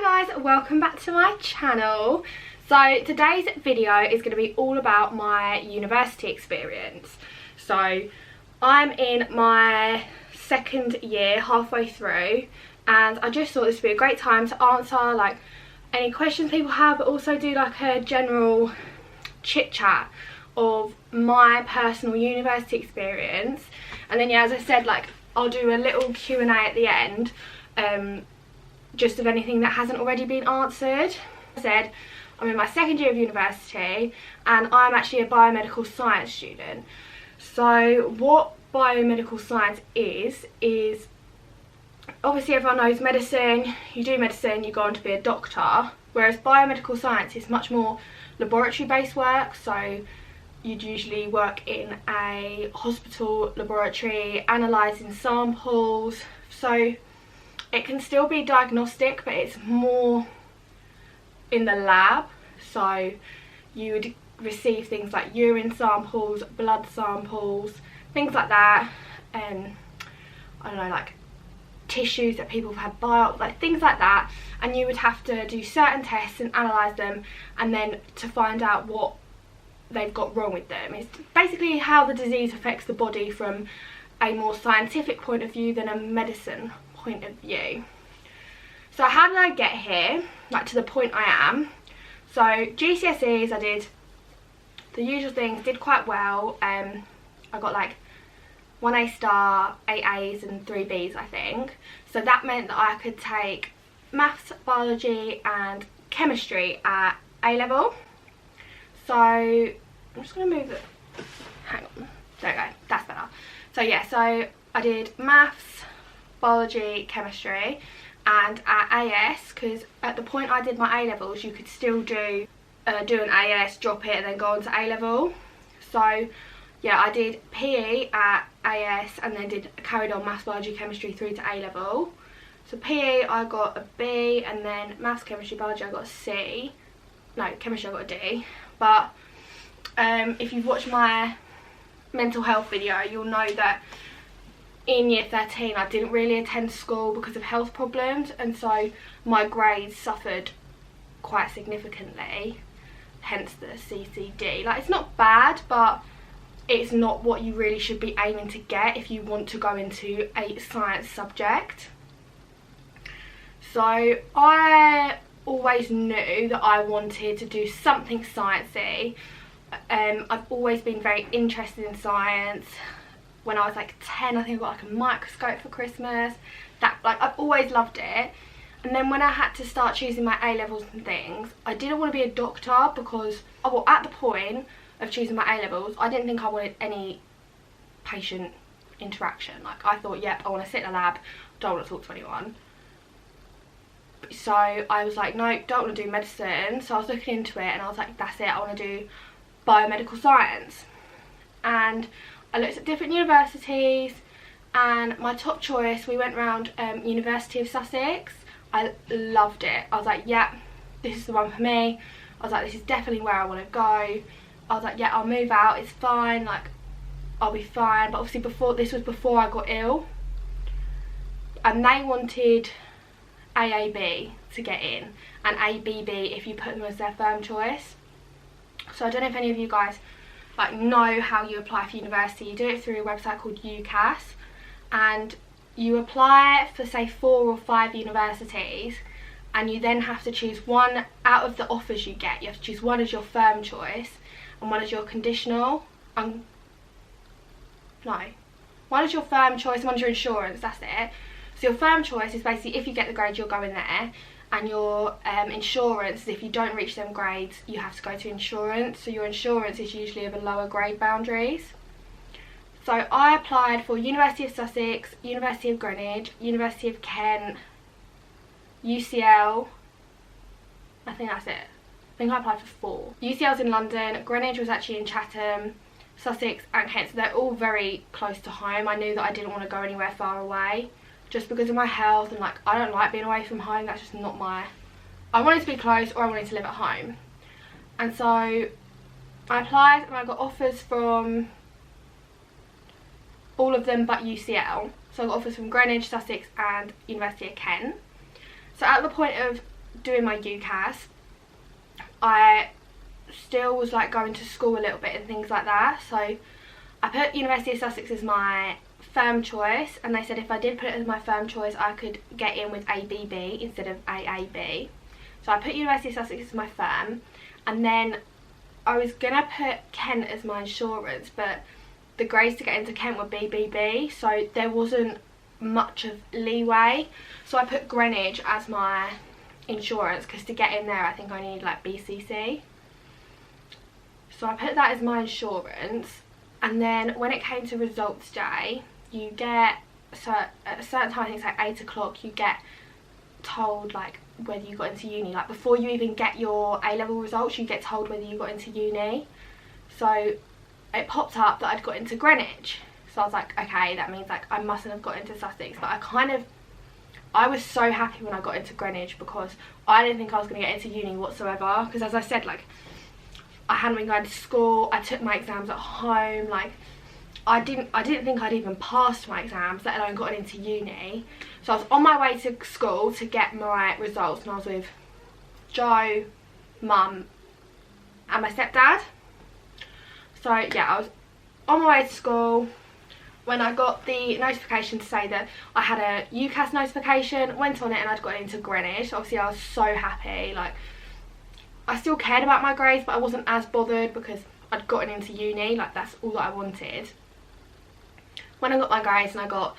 Hi guys, welcome back to my channel. So today's video is going to be all about my university experience. So I'm in my second year, halfway through, and I just thought this would be a great time to answer like any questions people have, but also do like a general chit chat of my personal university experience. And then yeah, as I said, like I'll do a little Q&A at the end, just of anything that hasn't already been answered. As I said, I'm in my second year of university and I'm actually a biomedical science student. So what biomedical science is obviously everyone knows medicine. You do medicine, you go on to be a doctor, whereas biomedical science is much more laboratory based work. So you'd usually work in a hospital laboratory analysing samples. So it can still be diagnostic, but it's more in the lab. So you would receive things like urine samples, blood samples, things like that, and I don't know, like tissues that people have had biopsied, like things like that, and you would have to do certain tests and analyse them, and then to find out what they've got wrong with them. It's basically how the disease affects the body from a more scientific point of view than a medicine point of view. So how did I get here, like to the point I am? So GCSEs, I did the usual things, did quite well. I got like 1 A star, 8 A's and 3 B's I think. So that meant that I could take maths, biology and chemistry at A level. So I'm just going to move it, hang on, there we go, that's better. So yeah, so I did maths, biology, chemistry, and at AS, because at the point I did my A levels you could still do an AS, drop it and then go on to A level. So yeah, I did PE at AS and then carried on maths, biology, chemistry through to A level. So PE I got a B, and then maths, chemistry, biology I got a C. No, chemistry I got a D. But if you've watched my mental health video, you'll know that in year 13 I didn't really attend school because of health problems, and so my grades suffered quite significantly, hence the CCD. Like, it's not bad, but it's not what you really should be aiming to get if you want to go into a science subject. So I always knew that I wanted to do something sciencey. I've always been very interested in science. When I was like 10, I think I got like a microscope for Christmas. That, like, I've always loved it. And then when I had to start choosing my A levels and things, I didn't want to be a doctor because, well, at the point of choosing my A levels, I didn't think I wanted any patient interaction. Like, I thought, yep, I want to sit in a lab, don't want to talk to anyone. So I was like, no, don't want to do medicine. So I was looking into it and I was like, that's it, I want to do biomedical science. And I looked at different universities, and my top choice, we went around University of Sussex. I loved it. I was like, yeah, this is the one for me. I was like, this is definitely where I want to go. I was like, yeah, I'll move out, it's fine, like I'll be fine. But obviously this was before I got ill, and they wanted AAB to get in and ABB if you put them as their firm choice. So I don't know if any of you guys like know how you apply for university. You do it through a website called UCAS, and you apply for say 4 or 5 universities, and you then have to choose one out of the offers you get. You have to choose one as your firm choice and one as your conditional. One is your firm choice and one is your insurance, that's it. So your firm choice is basically if you get the grades you'll go in there, and your insurance is if you don't reach them grades you have to go to insurance. So your insurance is usually of a lower grade boundaries. So I applied for University of Sussex, University of Greenwich, University of Kent, UCL, I think that's it. I think I applied for 4. UCL's in London, Greenwich was actually in Chatham, Sussex and Kent, so they're all very close to home. I knew that I didn't want to go anywhere far away just because of my health, and like I don't like being away from home. That's just not my, I wanted to be close or I wanted to live at home. And so I applied and I got offers from all of them but UCL. So I got offers from Greenwich, Sussex and University of Kent. So at the point of doing my UCAS, I still was like going to school a little bit and things like that. So I put University of Sussex as my firm choice, and they said if I did put it as my firm choice I could get in with ABB instead of AAB. So I put University of Sussex as my firm, and then I was gonna put Kent as my insurance, but the grades to get into Kent were BBB, so there wasn't much of leeway. So I put Greenwich as my insurance, because to get in there I think I need like BCC. So I put that as my insurance, and then when it came to results day, you get, so at a certain time, I think it's like 8 o'clock, you get told like whether you got into uni. Like before you even get your A-level results, you get told whether you got into uni. So it popped up that I'd got into Greenwich, so I was like, okay, that means like I mustn't have got into Sussex. But I was so happy when I got into Greenwich, because I didn't think I was going to get into uni whatsoever, because as I said, like I hadn't been going to school, I took my exams at home, like I didn't think I'd even passed my exams, let alone gotten into uni. So I was on my way to school to get my results, and I was with Joe, Mum and my stepdad. So yeah, I was on my way to school when I got the notification to say that I had a UCAS notification, went on it and I'd got into Greenwich. Obviously I was so happy, like I still cared about my grades, but I wasn't as bothered because I'd gotten into uni, like that's all that I wanted. When I got my grades and I got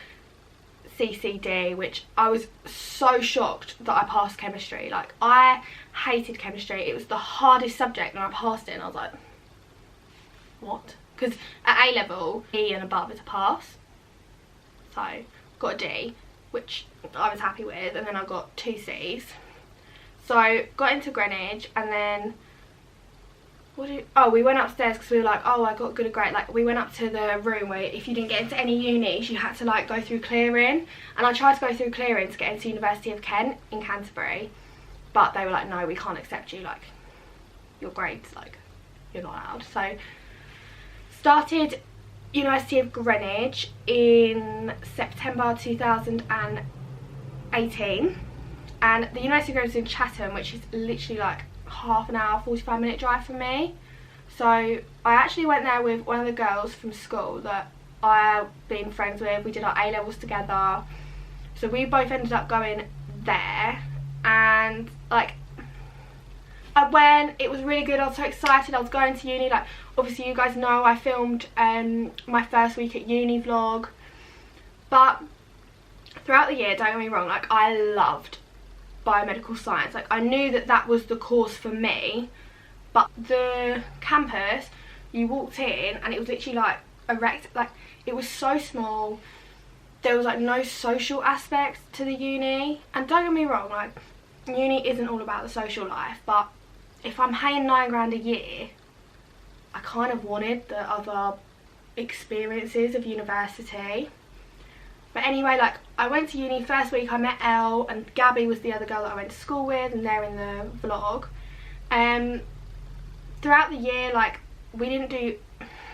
CCD, which I was so shocked that I passed chemistry. Like I hated chemistry, it was the hardest subject, and I passed it and I was like, what? Because at A level, E and above is a pass. So got a D, which I was happy with, and then I got 2 C's. So got into Greenwich, and then we went upstairs because we were like, oh, I got good grade. Like we went up to the room where if you didn't get into any unis you had to like go through clearing, and I tried to go through clearing to get into University of Kent in Canterbury, but they were like, no, we can't accept you, like your grades, like you're not allowed. So started University of Greenwich in September 2018, and the University of Greenwich is in Chatham, which is literally like half an hour, 45-minute drive from me. So I actually went there with one of the girls from school that I've been friends with. We did our A-levels together, so we both ended up going there, and like I went, it was really good. I was so excited, I was going to uni. Like obviously you guys know I filmed my first week at uni vlog, but throughout the year, don't get me wrong, like I loved biomedical science. Like I knew that that was the course for me, but the campus, you walked in and it was literally like like it was so small. There was like no social aspects to the uni, and don't get me wrong, like uni isn't all about the social life, but if I'm paying £9 a year, I kind of wanted the other experiences of university. But anyway, like I went to uni. First week I met Elle, and Gabby was the other girl that I went to school with, and they're in the vlog. Throughout the year, like we didn't do,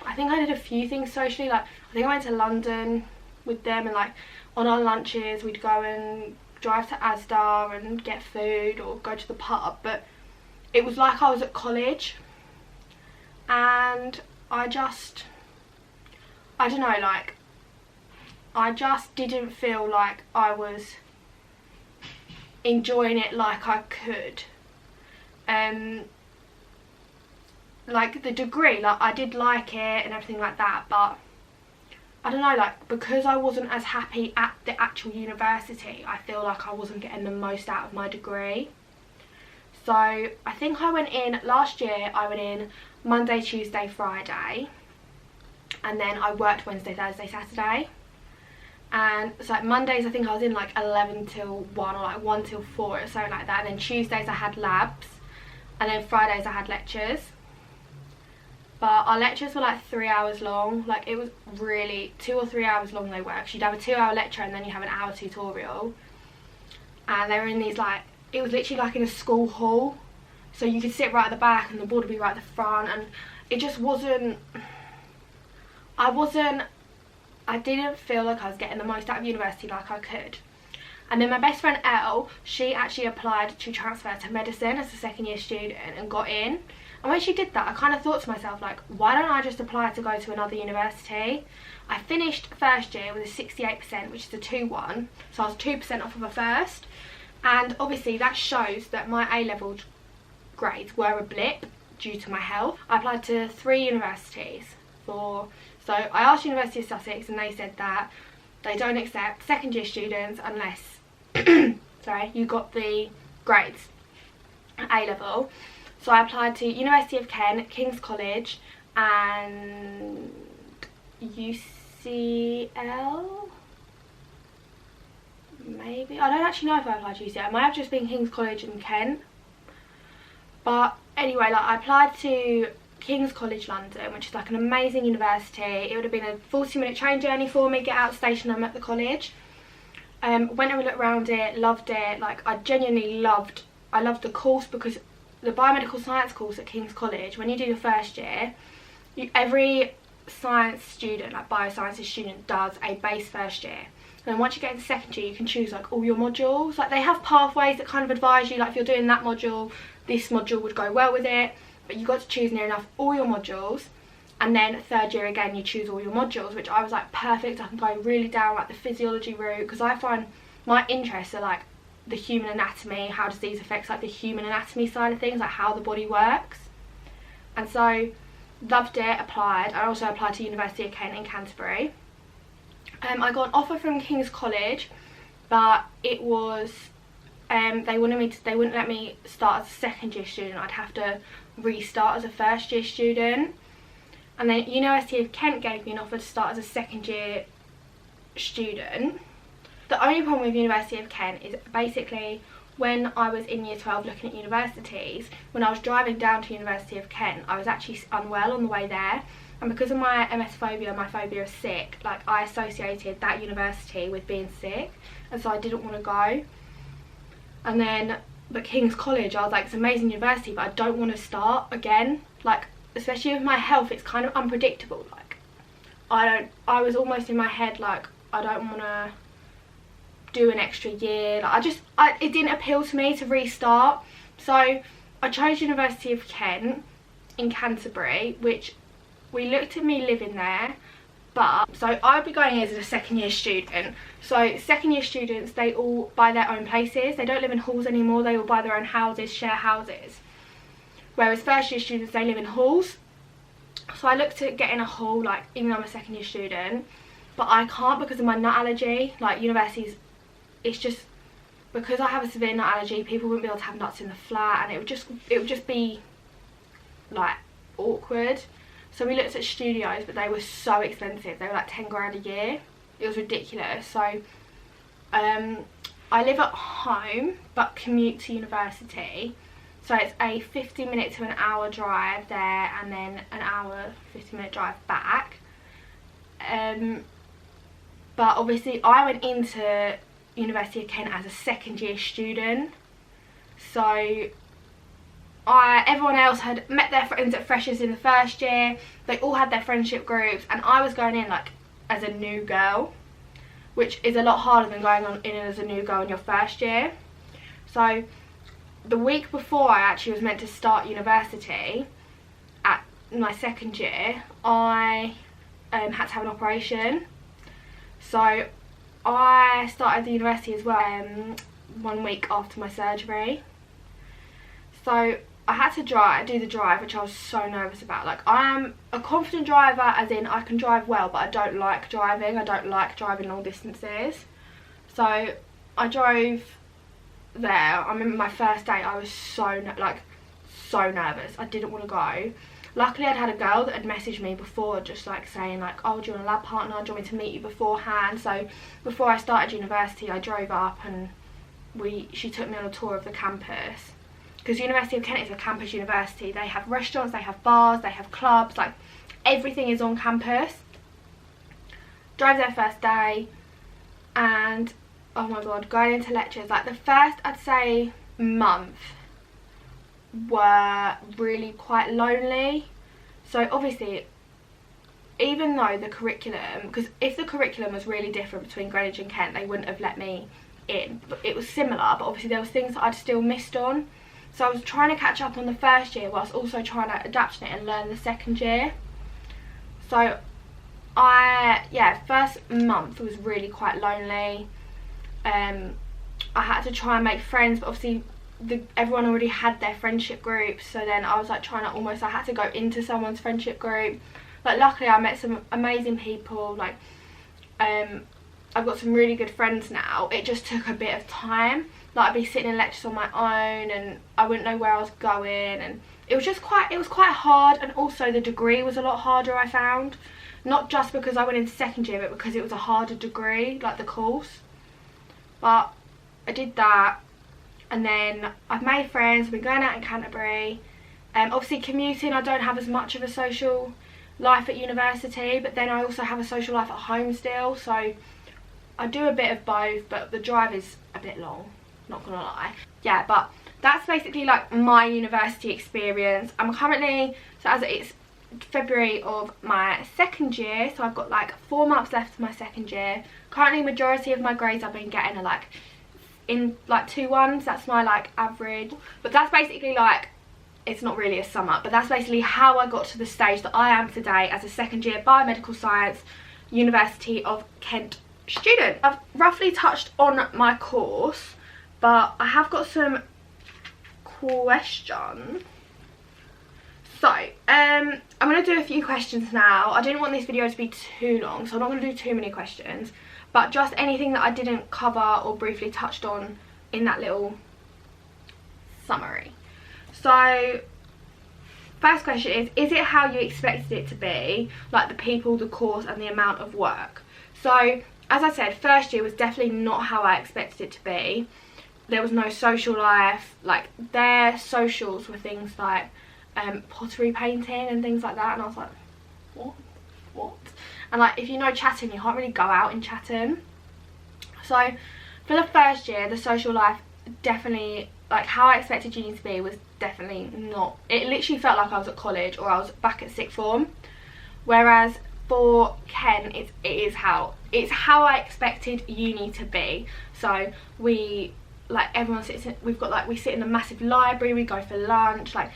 I think I did a few things socially. Like I think I went to London with them, and like on our lunches we'd go and drive to Asda and get food or go to the pub, but it was like I was at college, and I don't know, like I just didn't feel like I was enjoying it like I could. Like the degree, like I did like it and everything like that, but I don't know, like because I wasn't as happy at the actual university, I feel like I wasn't getting the most out of my degree. So I think I went in last year, I went in Monday, Tuesday, Friday, and then I worked Wednesday, Thursday, Saturday. And so like Mondays I think I was in like 11 till 1 or like 1 till 4 or something like that, and then Tuesdays I had labs, and then Fridays I had lectures. But our lectures were like 3 hours long. Like it was really 2 or 3 hours long they were, because you'd have a 2-hour lecture and then you have an hour tutorial, and they were in these like, it was literally like in a school hall, so you could sit right at the back and the board would be right at the front, and it just wasn't, I didn't feel like I was getting the most out of university like I could. And then my best friend Elle, she actually applied to transfer to medicine as a second year student and got in. And when she did that, I kind of thought to myself, like, why don't I just apply to go to another university? I finished first year with a 68%, which is a 2-1, so I was 2% off of a first. And obviously that shows that my A-level grades were a blip due to my health. I applied to 3 universities so I asked University of Sussex, and they said that they don't accept second year students unless sorry, you got the grades at A-level. So I applied to University of Kent, King's College and UCL, maybe. I don't actually know if I applied to UCL. It might have just been King's College in Kent. But anyway, like, I applied to King's College London, which is like an amazing university. It would have been a 40-minute train journey for me, get out of the station, I'm at the college. Went and looked around it, loved it. Like, I genuinely loved the course, because the biomedical science course at King's College, when you do your first year, every science student, like biosciences student, does a base first year. And then once you get into second year, you can choose like all your modules. Like, they have pathways that kind of advise you, like, if you're doing that module, this module would go well with it. But you got to choose near enough all your modules. And then third year again, you choose all your modules, which I was like, perfect. I can go really down like the physiology route, because I find my interests are like the human anatomy, how disease affects like the human anatomy side of things, like how the body works. And so loved it, applied. I also applied to University of Kent in Canterbury. I got an offer from King's College, but it was they wouldn't let me start as a second year student. I'd have to restart as a first year student. And then University of Kent gave me an offer to start as a second year student. The only problem with University of Kent is basically when I was in year 12 looking at universities, when I was driving down to University of Kent, I was actually unwell on the way there. And because of my MS phobia, my phobia of sick, like, I associated that university with being sick, and so I didn't want to go. And then, but King's College, I was like, it's an amazing university, but I don't want to start again. Like, especially with my health, it's kind of unpredictable. Like, I was almost in my head, like, I don't want to do an extra year. Like, it didn't appeal to me to restart. So I chose University of Kent in Canterbury, which we looked at me living there. But so I'd be going as a second year student. So second year students, they all buy their own places. They don't live in halls anymore. They all buy their own houses, share houses. Whereas first year students, they live in halls. So I looked at getting a hall, like, even though I'm a second year student, but I can't because of my nut allergy. Like, universities, it's just because I have a severe nut allergy, people wouldn't be able to have nuts in the flat, and it would just be like awkward. So we looked at studios, but they were so expensive. They were like 10 grand a year. It was ridiculous. So I live at home but commute to university. So it's a 50-minute to an hour drive there, and then an hour, 50-minute drive back. But obviously I went into University of Kent as a second year student. So everyone else had met their friends at freshers in the first year. They all had their friendship groups, and I was going in like as a new girl, which is a lot harder than going in as a new girl in your first year. So the week before I actually was meant to start university, at my second year, I had to have an operation. So I started the university as well 1 week after my surgery. So I had to do the drive, which I was so nervous about. Like, I am a confident driver, as in I can drive well, but I don't like driving. I don't like driving long distances. So I drove there. I remember my first day, I was so nervous. I didn't want to go. Luckily, I'd had a girl that had messaged me before, just like saying like, oh, do you want a lab partner? Do you want me to meet you beforehand? So before I started university, I drove up and she took me on a tour of the campus. Because University of Kent is a campus university. They have restaurants, they have bars, they have clubs, like everything is on campus. Drove there first day, and oh my god, going into lectures, like the first, I'd say, month were really quite lonely. So obviously, even though the curriculum, because if the curriculum was really different between Greenwich and Kent, they wouldn't have let me in, but it was similar, but obviously there was things that I'd still missed on. So I was trying to catch up on the first year whilst also trying to adapt to it and learn the second year. So first month was really quite lonely. I had to try and make friends, but obviously everyone already had their friendship groups, so then I was like trying to I had to go into someone's friendship group. Like luckily I met some amazing people, like I've got some really good friends now. It just took a bit of time. Like I'd be sitting in lectures on my own and I wouldn't know where I was going, and it was quite hard. And also the degree was a lot harder, I found. Not just because I went into second year, but because it was a harder degree, like the course. But I did that, and then I've made friends, I've been going out in Canterbury. Obviously commuting, I don't have as much of a social life at university, but then I also have a social life at home still, so I do a bit of both, but the drive is a bit long, not gonna lie. Yeah, but that's basically like my university experience. I'm currently, so as it's February of my second year, so I've got like 4 months left of my second year. Currently majority of my grades I've been getting are like in like 2-1s, that's my like average. But that's basically like, it's not really a sum up, but that's basically how I got to the stage that I am today as a second year biomedical science, University of Kent student. I've roughly touched on my course, but I have got some questions. So I'm going to do a few questions now. I didn't want this video to be too long, so I'm not going to do too many questions, but just anything that I didn't cover or briefly touched on in that little summary. So first question is it how you expected it to be, like the people, the course and the amount of work? So as I said, first year was definitely not how I expected it to be. There was no social life. Like their socials were things like pottery painting and things like that, and I was like, what? And like, if you know Chatham, you can't really go out in Chatham. So for the first year, the social life definitely, like how I expected uni to be, was definitely not. It literally felt like I was at college or I was back at sixth form. Whereas for Ken, it's how I expected uni to be. So we, like, everyone sits in, we sit in a massive library, we go for lunch, like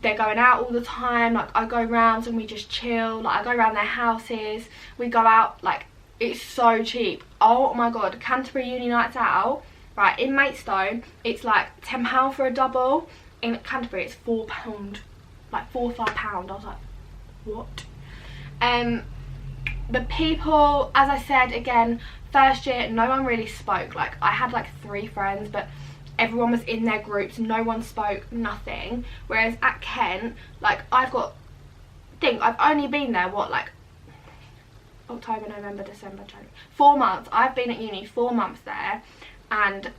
they're going out all the time. Like I go round and we just chill, like I go around their houses, we go out, like it's so cheap. Oh my god, Canterbury uni nights out, right, in Maidstone it's like £10 for a double. In Canterbury it's £4, like £4 or £5. I was like, what? The people, as I said, again, first year no one really spoke. Like I had like 3 friends, but everyone was in their groups, no one spoke, nothing. Whereas at Kent, like I've only been there, what, like October, November, December, January, 4 months. I've been at uni 4 months there, and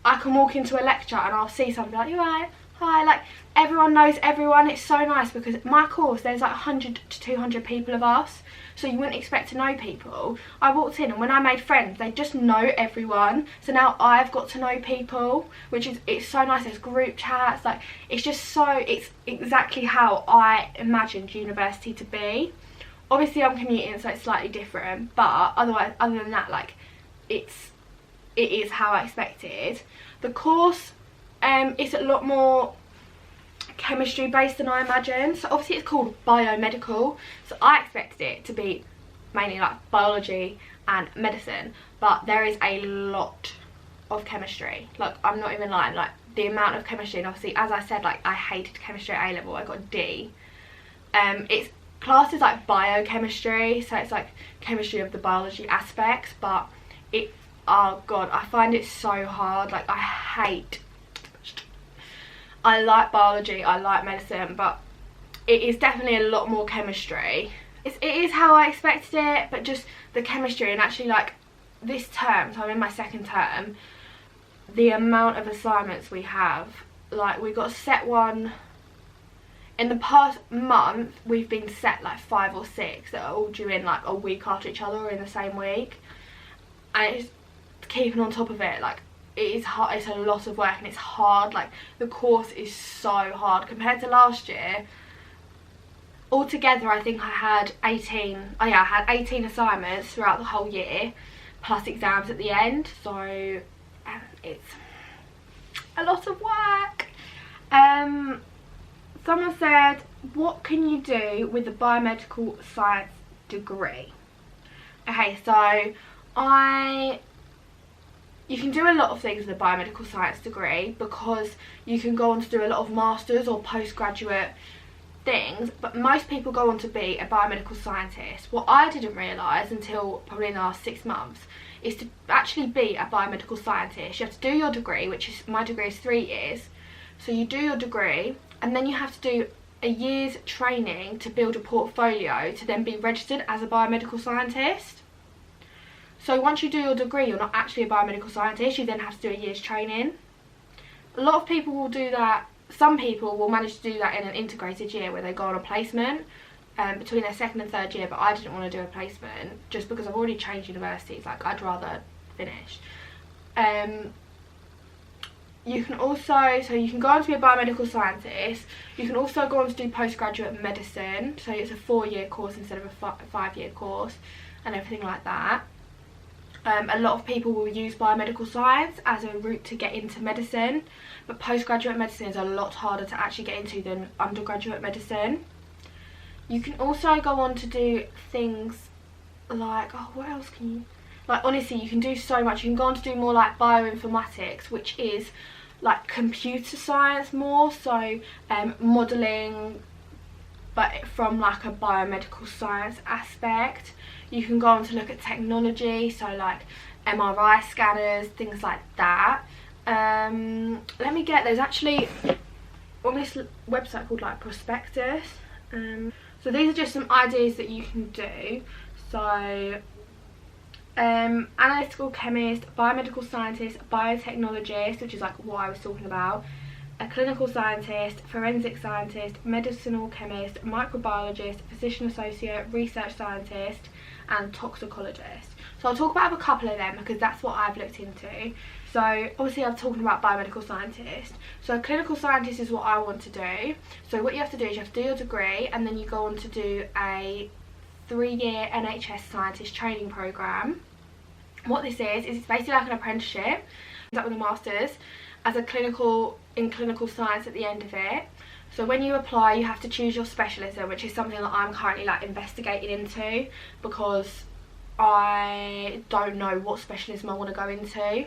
I can walk into a lecture and I'll see someone be like, you alright? Hi, like everyone knows everyone. It's so nice because my course, there's like 100 to 200 people of us, so you wouldn't expect to know people. I walked in and when I made friends, they just know everyone, so now I've got to know people, which is, it's so nice. There's group chats, like it's just so, it's exactly how I imagined university to be. Obviously I'm commuting, so it's slightly different, but other than that, like it is how I expected. The course, it's a lot more chemistry based than I imagined. So obviously it's called Biomedical, so I expected it to be mainly like biology and medicine, but there is a lot of chemistry. Like I'm not even lying, like the amount of chemistry. And obviously, as I said, like I hated chemistry at A level, I got a D. It's classed as like biochemistry, so it's like chemistry of the biology aspects, but it, oh god, I find it so hard. Like I like biology, I like medicine, but it is definitely a lot more chemistry. It is how I expected it, but just the chemistry. And actually, like this term, so I'm in my second term, the amount of assignments we have, like we got set one in the past month, we've been set like 5 or 6 that are all due in like a week after each other or in the same week, and it's keeping on top of it. Like it is hard, it's a lot of work and it's hard. Like the course is so hard compared to last year. Altogether I think I had 18 assignments throughout the whole year, plus exams at the end, so it's a lot of work. Someone said, what can you do with a biomedical science degree? Okay, so you can do a lot of things with a biomedical science degree, because you can go on to do a lot of masters or postgraduate things, but most people go on to be a biomedical scientist. What I didn't realise until probably in the last 6 months is to actually be a biomedical scientist, you have to do your degree, which is, my degree is 3 years. So you do your degree, and then you have to do a year's training to build a portfolio to then be registered as a biomedical scientist. So once you do your degree, you're not actually a biomedical scientist, you then have to do a year's training. A lot of people will do that. Some people will manage to do that in an integrated year where they go on a placement between their 2nd and 3rd year, but I didn't want to do a placement just because I've already changed universities. Like, I'd rather finish. You can also, so you can go on to be a biomedical scientist. You can also go on to do postgraduate medicine, so it's a 4-year course instead of a 5-year course, and everything like that. A lot of people will use biomedical science as a route to get into medicine, but postgraduate medicine is a lot harder to actually get into than undergraduate medicine. You can also go on to do things like, oh, what else can you, like, honestly, you can do so much. You can go on to do more like bioinformatics, which is like computer science more, so modelling, but from like a biomedical science aspect. You can go on to look at technology, so like MRI scanners, things like that. Let me get, there's actually on this website called like Prospectus. So these are just some ideas that you can do. So analytical chemist, biomedical scientist, biotechnologist, which is like what I was talking about, a clinical scientist, forensic scientist, medicinal chemist, microbiologist, physician associate, research scientist, and toxicologist. So I'll talk about a couple of them because that's what I've looked into. So obviously I'm talking about biomedical scientist. So a clinical scientist is what I want to do. So what you have to do is you have to do your degree, and then you go on to do a 3-year NHS scientist training programme. What this is it's basically like an apprenticeship, with a master's as a clinical science at the end of it. So when you apply, you have to choose your specialism, which is something that I'm currently like investigating into, because I don't know what specialism I want to go into.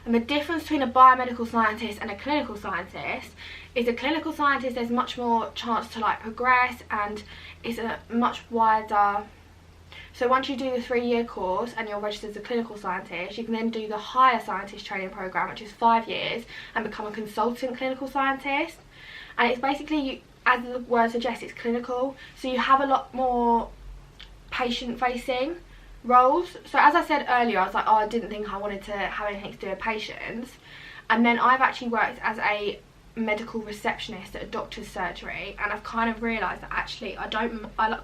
And the difference between a biomedical scientist and a clinical scientist is a clinical scientist, there's much more chance to like progress, and it's a much wider. So once you do the 3-year course and you're registered as a clinical scientist, you can then do the Hiya scientist training programme, which is 5 years, and become a consultant clinical scientist. And it's basically, as the word suggests, it's clinical, so you have a lot more patient facing roles. So as I said earlier, I was like, oh, I didn't think I wanted to have anything to do with patients, and then I've actually worked as a medical receptionist at a doctor's surgery, and I've kind of realised that actually I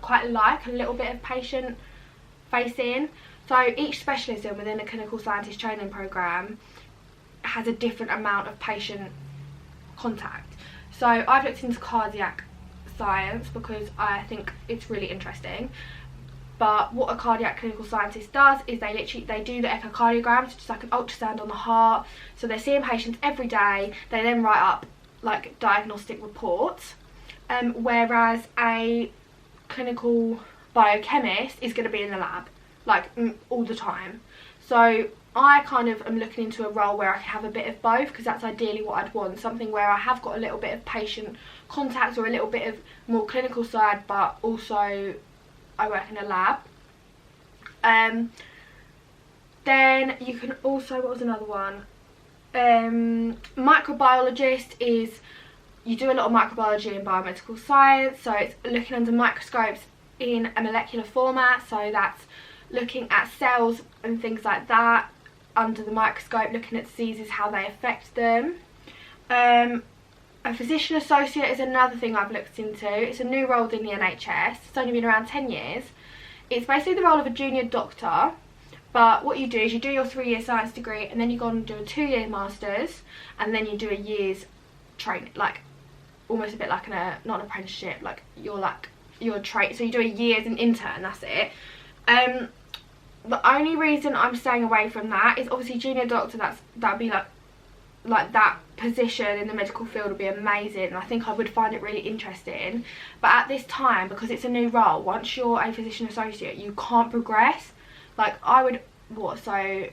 quite like a little bit of patient facing. So each specialism within a clinical scientist training programme has a different amount of patient contact. So I've looked into cardiac science because I think it's really interesting. But what a cardiac clinical scientist does is they do the echocardiograms, which is like an ultrasound on the heart. So they're seeing patients every day. They then write up like diagnostic reports. Whereas a clinical biochemist is going to be in the lab like all the time. So I kind of am looking into a role where I can have a bit of both, because that's ideally what I'd want, something where I have got a little bit of patient contact or a little bit of more clinical side, but also I work in a lab. Then you can also, what was another one? Microbiologist is, you do a lot of microbiology and biomedical science, so it's looking under microscopes in a molecular format, so that's looking at cells and things like that under the microscope, looking at diseases, how they affect them. A physician associate is another thing I've looked into. It's a new role in the NHS. It's only been around 10 years. It's basically the role of a junior doctor, but what you do is you do your 3-year science degree, and then you go on and do a 2-year masters, and then you do a year's training, like almost a bit like not an apprenticeship, like you're a trade, so you do a year as an intern, that's it. the only reason I'm staying away from that is obviously junior doctor, that'd be like that position in the medical field would be amazing, and I think I would find it really interesting. But at this time, because it's a new role, once you're a physician associate, you can't progress. Like I would, so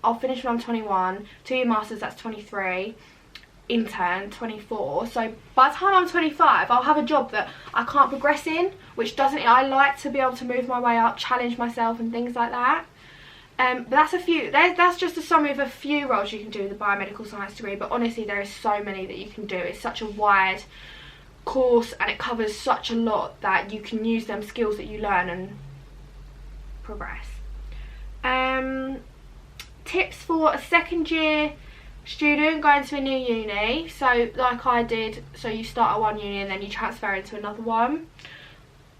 I'll finish when I'm 21, 2-year masters, that's 23, intern 24, so by the time I'm 25 I'll have a job that I can't progress in, which doesn't, I like to be able to move my way up, challenge myself and things like that. But that's just a summary of a few roles you can do with a biomedical science degree, but honestly there is so many that you can do. It's such a wide course and it covers such a lot that you can use them skills that you learn and progress. Tips for a second year student going to a new uni. So like I did, so you start at one uni and then you transfer into another one.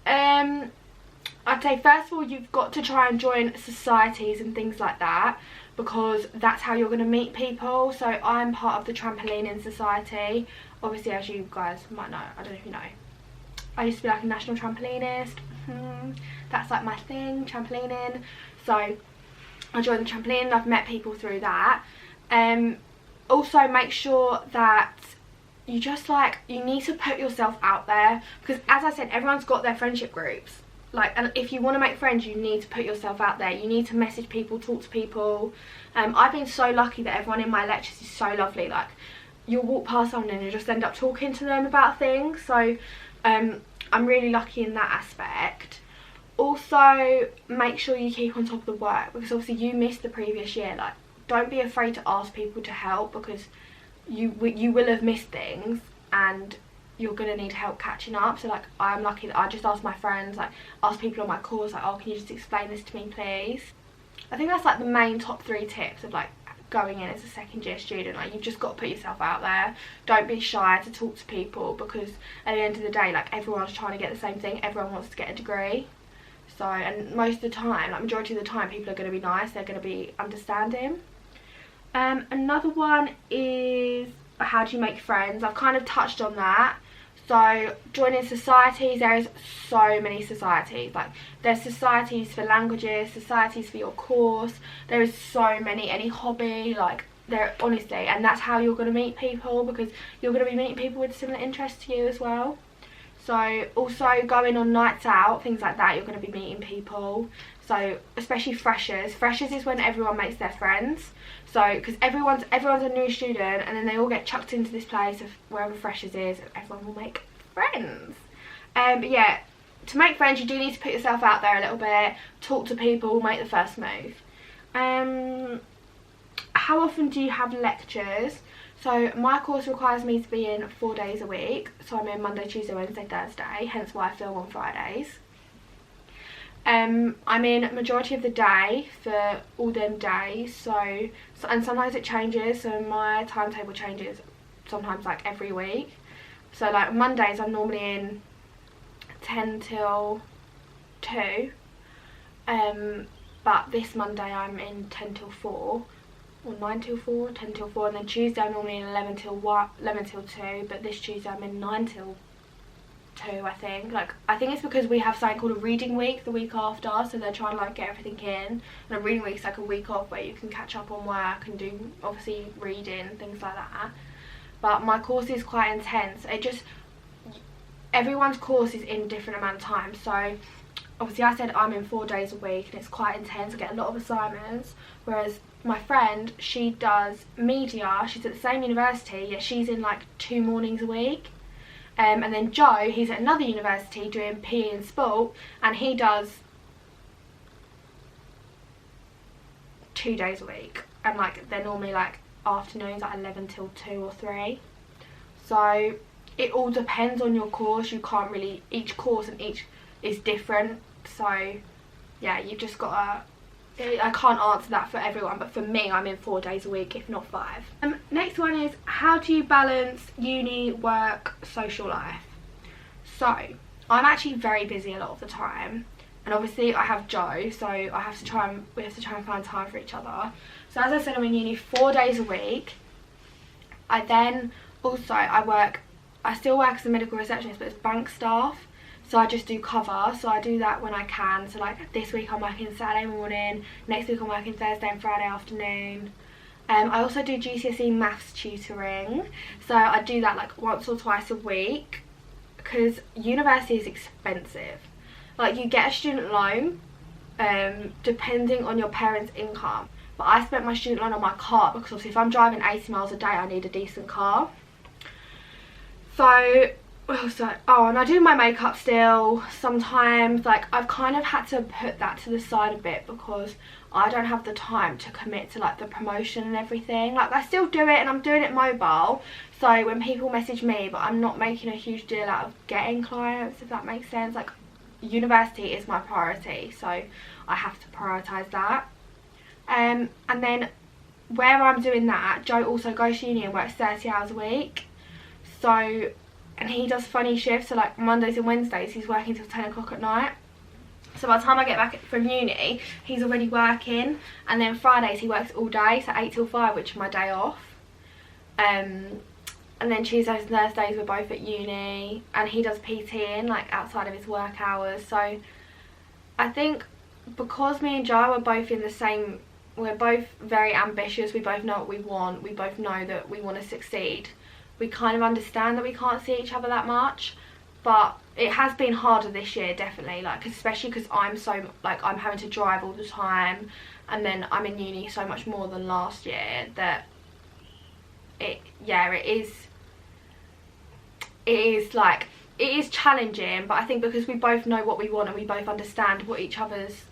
I'd say first of all you've got to try and join societies and things like that, because that's how you're going to meet people. So I'm part of the trampolining society. Obviously, as you guys might know, I don't know if you know, I used to be like a national trampolinist. That's like my thing, trampolining. So I joined the trampoline and I've met people through that. Also make sure that you just you need to put yourself out there, because as I said, everyone's got their friendship groups. And if you want to make friends, you need to put yourself out there. You need to message people, talk to people. I've been so lucky that everyone in my lectures is so lovely. Like you'll walk past someone and you just end up talking to them about things. So I'm really lucky in that aspect. Also make sure you keep on top of the work, because obviously you missed the previous year. Like don't be afraid to ask people to help, because you will have missed things and you're going to need help catching up. So like I'm lucky that I just asked my friends, like ask people on my course, like, oh, can you just explain this to me please? I think that's like the main top 3 tips of like going in as a second year student. Like you've just got to put yourself out there. Don't be shy to talk to people, because at the end of the day, like everyone's trying to get the same thing. Everyone wants to get a degree. So, and most of the time, like majority of the time, people are going to be nice, they're going to be understanding. Another one is how do you make friends? I've kind of touched on that. So joining societies, there is so many societies. Like there's societies for languages, societies for your course, there is so many, any hobby, like there honestly, and that's how you're going to meet people, because you're going to be meeting people with similar interests to you as well. So also going on nights out, things like that, you're going to be meeting people. So especially freshers is when everyone makes their friends. So because everyone's a new student, and then they all get chucked into this place of wherever freshers is, and everyone will make friends. But yeah, to make friends you do need to put yourself out there a little bit, talk to people, make the first move. How often do you have lectures? So my course requires me to be in 4 days a week, so I'm in Monday, Tuesday, Wednesday, Thursday, hence why I film on Fridays. I'm in majority of the day for all them days, so and sometimes it changes, so my timetable changes sometimes like every week. So like Mondays I'm normally in 10 till 2, but this Monday I'm in 10 till 4, or 9 till 4, 10 till 4, and then Tuesday I'm normally in 11 till 2, but this Tuesday I'm in 9 till 2, I think. Like I think it's because we have something called a reading week the week after, so they're trying to like get everything in, and a reading week's like a week off where you can catch up on work and do obviously reading, things like that. But my course is quite intense. Everyone's course is in a different amount of time, so obviously I said I'm in 4 days a week and it's quite intense. I get a lot of assignments, whereas my friend, she does media, she's at the same university, yet she's in like 2 mornings a week. And then Joe, he's at another university doing PE and sport, and he does 2 days a week, and like they're normally like afternoons, like 11 till 2 or 3. So it all depends on your course. You can't really, each course and each is different, so yeah, you've just got to, I can't answer that for everyone, but for me I'm in 4 days a week, if not 5. Next one is, how do you balance uni, work, social life? So I'm actually very busy a lot of the time, and obviously I have Joe, so we have to try and find time for each other. So as I said, I'm in uni 4 days a week. I still work as a medical receptionist, but it's bank staff. so I just do cover. So I do that when I can. So like this week I'm working Saturday morning, next week I'm working Thursday and Friday afternoon. I also do GCSE maths tutoring, so I do that like once or twice a week, because university is expensive. Like you get a student loan depending on your parents' income, but I spent my student loan on my car, because obviously if I'm driving 80 miles a day I need a decent car. So what else? Oh, and I do my makeup still sometimes. Like I've kind of had to put that to the side a bit because I don't have the time to commit to like the promotion and everything. Like I still do it and I'm doing it mobile, so when people message me, but I'm not making a huge deal out of getting clients, if that makes sense. Like university is my priority, so I have to prioritise that. And then where I'm doing that, Joe also goes to uni and works 30 hours a week. So, and he does funny shifts, so like Mondays and Wednesdays he's working till 10 o'clock at night. So by the time I get back from uni, he's already working, and then Fridays he works all day, so 8 till 5, which is my day off. And then Tuesdays and Thursdays we're both at uni, and he does PT like outside of his work hours. So I think because me and Joe are both in the same, we're both very ambitious, we both know what we want, we both know that we want to succeed, we kind of understand that we can't see each other that much. But it has been harder this year, definitely, like especially because I'm so, like I'm having to drive all the time, and then I'm in uni so much more than last year, that it is challenging. But I think because we both know what we want and we both understand what each other's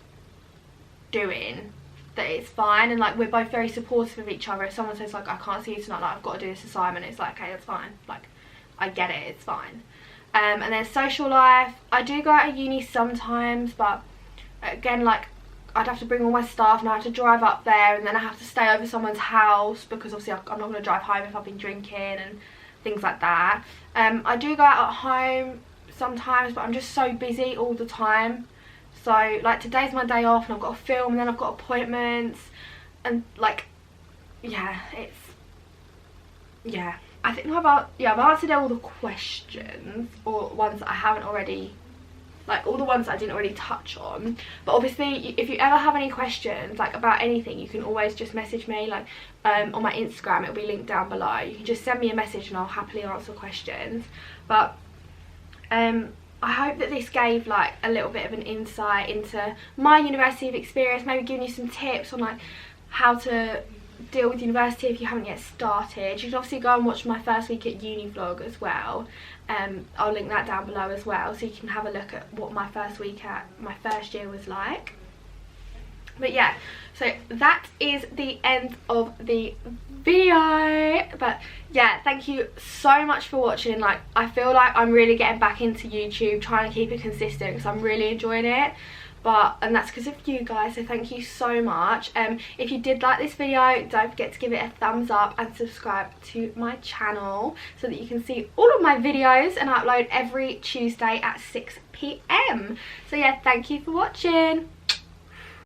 doing, that it's fine. And like we're both very supportive of each other. If someone says like I can't see you tonight, like I've got to do this assignment, it's like okay, that's fine, like I get it, it's fine. And then social life, I do go out of uni sometimes, but again, like I'd have to bring all my stuff and I have to drive up there, and then I have to stay over someone's house because obviously I'm not going to drive home if I've been drinking and things like that. I do go out at home sometimes, but I'm just so busy all the time. So like today's my day off and I've got to film, and then I've got appointments, and like I think I've answered all the questions, or ones that I haven't already, like all the ones that I didn't already touch on. But obviously if you ever have any questions like about anything, you can always just message me, like on my Instagram, it'll be linked down below. You can just send me a message and I'll happily answer questions. But I hope that this gave like a little bit of an insight into my university experience, maybe giving you some tips on like how to deal with university if you haven't yet started. You can obviously go and watch my first week at uni vlog as well. I'll link that down below as well, so you can have a look at what my first week at my first year was like. But yeah, so that is the end of the video. But yeah, thank you so much for watching. Like I feel like I'm really getting back into YouTube, trying to keep it consistent because I'm really enjoying it. And that's because of you guys, so thank you so much. If you did like this video, don't forget to give it a thumbs up and subscribe to my channel so that you can see all of my videos, and I upload every Tuesday at 6 PM. So yeah, thank you for watching.